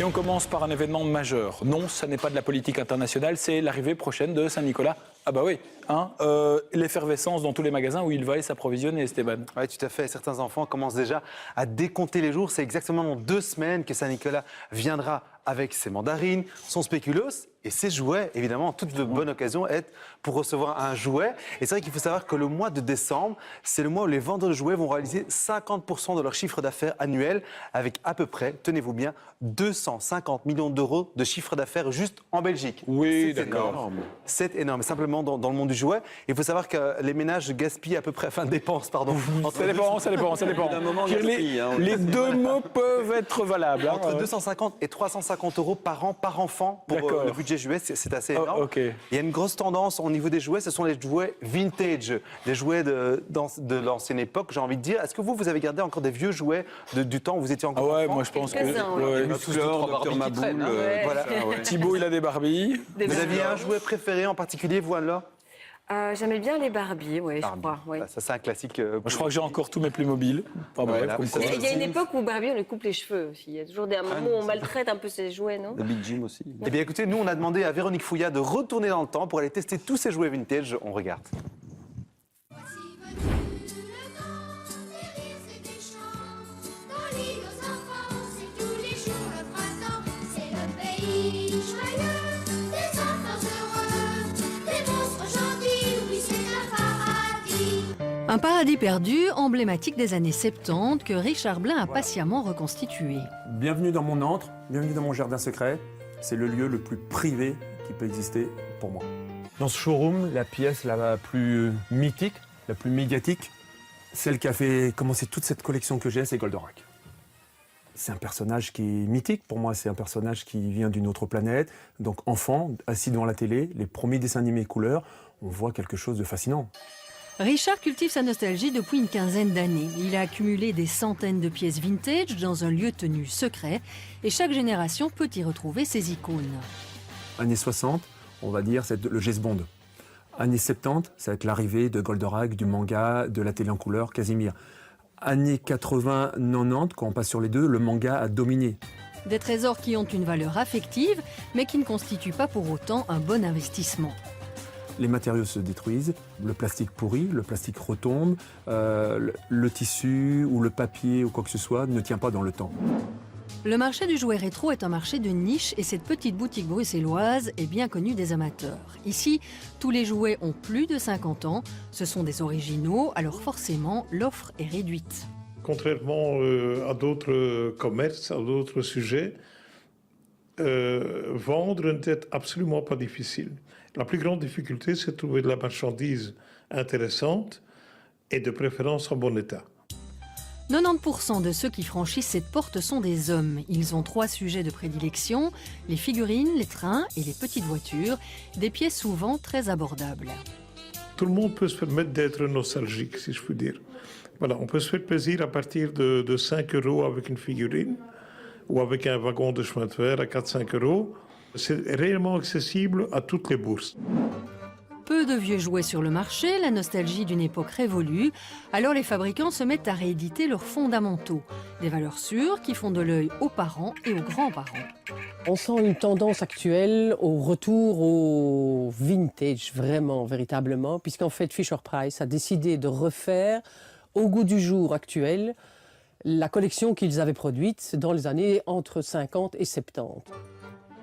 Et on commence par un événement majeur. Non, ça n'est pas de la politique internationale, c'est l'arrivée prochaine de Saint-Nicolas. Ah bah oui, hein, l'effervescence dans tous les magasins où il va et s'approvisionne, Esteban. Oui, tout à fait. Certains enfants commencent déjà à décompter les jours. C'est exactement dans 2 semaines que Saint-Nicolas viendra avec ses mandarines, son spéculoos et ses jouets. Évidemment, toute de bonne occasion est pour recevoir un jouet. Et c'est vrai qu'il faut savoir que le mois de décembre, c'est le mois où les vendeurs de jouets vont réaliser 50% de leur chiffre d'affaires annuel avec à peu près, tenez-vous bien, 250 millions d'euros de chiffre d'affaires juste en Belgique. Oui, C'est d'accord. énorme. C'est énorme. Et simplement dans le monde du jouet, il faut savoir que les ménages gaspillent à peu près, dépensent, pardon. Ça dépend. D'un moment, Les deux mots peuvent être valables. Hein, Entre 250 et 350 euros par an, par enfant, pour D'accord. le budget jouet, c'est assez énorme. Ok. Il y a une grosse tendance au niveau des jouets, ce sont les jouets vintage, les jouets de l'ancienne époque, j'ai envie de dire. Est-ce que vous avez gardé encore des vieux jouets du temps où vous étiez encore Ah ouais, enfant? moi je pense que... Quelques-uns, ouais. Fleur, Dr Maboul. Ouais. Voilà. Thibaut, il a des Barbies. Vous aviez un jouet préféré en particulier, vous, Anne-Laure? J'aimais bien les Barbies, oui, je crois. Ouais. Ça, c'est un classique. Moi, je crois que j'ai encore tous mes Playmobil. Enfin bref, Voilà. comme quoi. Il y a une époque où Barbie, on lui coupe les cheveux aussi. Il y a toujours un moment où on maltraite un peu ses jouets, non? Le Big Jim aussi. Eh bien, écoutez, nous, on a demandé à Véronique Fouillat de retourner dans le temps pour aller tester tous ces jouets vintage. On regarde. Voici venu le temps des rires et des chants. Dans l'île aux enfants, c'est tous les jours le printemps. C'est le pays joyeux, des enfants heureux, des monstres gentils, oui c'est un paradis. Un paradis perdu, emblématique des années 70, que Richard Blin a patiemment reconstitué. Bienvenue dans mon antre, bienvenue dans mon jardin secret. C'est le lieu le plus privé qui peut exister pour moi. Dans ce showroom, la pièce la plus mythique, la plus médiatique, celle qui a fait commencer toute cette collection que j'ai, c'est Goldorak. C'est un personnage qui est mythique pour moi, c'est un personnage qui vient d'une autre planète. Donc enfant, assis devant la télé, les premiers dessins animés couleurs, on voit quelque chose de fascinant. Richard cultive sa nostalgie depuis une quinzaine d'années. Il a accumulé des centaines de pièces vintage dans un lieu tenu secret et chaque génération peut y retrouver ses icônes. Années 60, on va dire, c'est le James Bond. Années 70, ça va être l'arrivée de Goldorak, du manga, de la télé en couleur, Casimir. Années 80-90, quand on passe sur les deux, le manga a dominé. Des trésors qui ont une valeur affective, mais qui ne constituent pas pour autant un bon investissement. Les matériaux se détruisent, le plastique pourrit, le plastique retombe, le tissu ou le papier ou quoi que ce soit ne tient pas dans le temps. Le marché du jouet rétro est un marché de niche et cette petite boutique bruxelloise est bien connue des amateurs. Ici, tous les jouets ont plus de 50 ans, ce sont des originaux, alors forcément l'offre est réduite. Contrairement à d'autres commerces, à d'autres sujets, vendre n'est absolument pas difficile. La plus grande difficulté, c'est de trouver de la marchandise intéressante et de préférence en bon état. 90% de ceux qui franchissent cette porte sont des hommes. Ils ont 3 sujets de prédilection, les figurines, les trains et les petites voitures, des pièces souvent très abordables. Tout le monde peut se permettre d'être nostalgique, si je puis dire. Voilà, on peut se faire plaisir à partir de 5 € avec une figurine ou avec un wagon de chemin de fer à 4-5 €. C'est réellement accessible à toutes les bourses. Peu de vieux jouets sur le marché, la nostalgie d'une époque révolue, alors les fabricants se mettent à rééditer leurs fondamentaux. Des valeurs sûres qui font de l'œil aux parents et aux grands-parents. On sent une tendance actuelle au retour au vintage, vraiment, véritablement, puisqu'en fait Fisher-Price a décidé de refaire, au goût du jour actuel, la collection qu'ils avaient produite dans les années entre 50 et 70.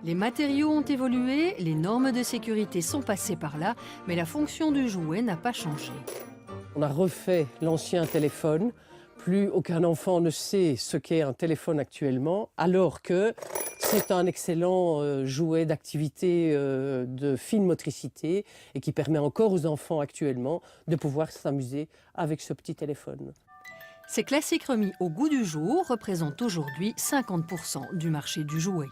Les matériaux ont évolué, les normes de sécurité sont passées par là, mais la fonction du jouet n'a pas changé. On a refait l'ancien téléphone. Plus aucun enfant ne sait ce qu'est un téléphone actuellement, alors que c'est un excellent jouet d'activité de fine motricité et qui permet encore aux enfants actuellement de pouvoir s'amuser avec ce petit téléphone. Ces classiques remis au goût du jour représentent aujourd'hui 50% du marché du jouet.